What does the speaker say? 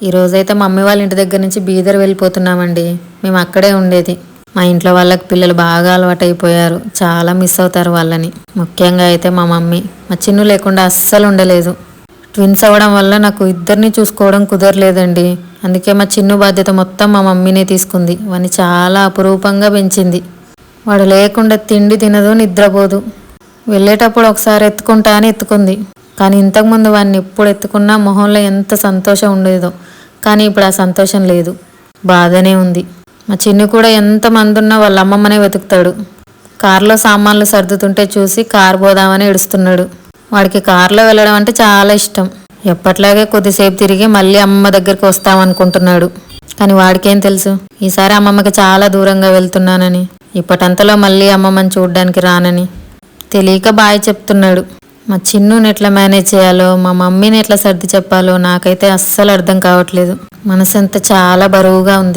ఈరోజైతే మా మమ్మీ వాళ్ళ ఇంటి దగ్గర నుంచి బీదర్ వెళ్ళిపోతున్నామండి. మేము అక్కడే ఉండేది. మా ఇంట్లో వాళ్ళకి పిల్లలు బాగా అలవాటు అయిపోయారు. చాలా మిస్ అవుతారు వాళ్ళని. ముఖ్యంగా అయితే మా మమ్మీ. మా చిన్ను లేకుండా అస్సలు ఉండలేదు. ట్విన్స్ అవ్వడం వల్ల నాకు ఇద్దరిని చూసుకోవడం కుదరలేదండి. అందుకే మా చిన్ను బాధ్యత మొత్తం మా మమ్మీనే తీసుకుంది. వాడిని చాలా అపురూపంగా పెంచింది. వాడు లేకుండా తిండి తినదు, నిద్రపోదు. వెళ్ళేటప్పుడు ఒకసారి ఎత్తుకుంటా అని ఎత్తుకుంది. కానీ ఇంతకుముందు వాడిని ఎప్పుడు ఎత్తుకున్నా మొహంలో ఎంత సంతోషం ఉండేదో. కానీ ఇప్పుడు ఆ సంతోషం లేదు, బాధనే ఉంది. మా చిన్ను కూడా ఎంతమంది ఉన్నా వాళ్ళ అమ్మమ్మనే వెతుకుతాడు. కారులో సామాన్లు సర్దుతుంటే చూసి కారు పోదామని ఏడుస్తున్నాడు. వాడికి కారులో వెళ్ళడం అంటే చాలా ఇష్టం. ఎప్పట్లాగే కొద్దిసేపు తిరిగి మళ్ళీ అమ్మమ్మ దగ్గరికి వస్తామనుకుంటున్నాడు. కానీ వాడికేం తెలుసు ఈసారి అమ్మమ్మకి చాలా దూరంగా వెళ్తున్నానని, ఇప్పటంతలో మళ్ళీ అమ్మమ్మని చూడ్డానికి రానని. తెలియక బాయ్ చెప్తున్నాడు. మా చిన్నుని ఎట్లా మేనేజ్ చేయాలో, మా మమ్మీని ఎట్లా సర్ది చెప్పాలో నాకైతే అస్సలు అర్థం కావట్లేదు. మనసంతా చాలా బరువుగా ఉంది.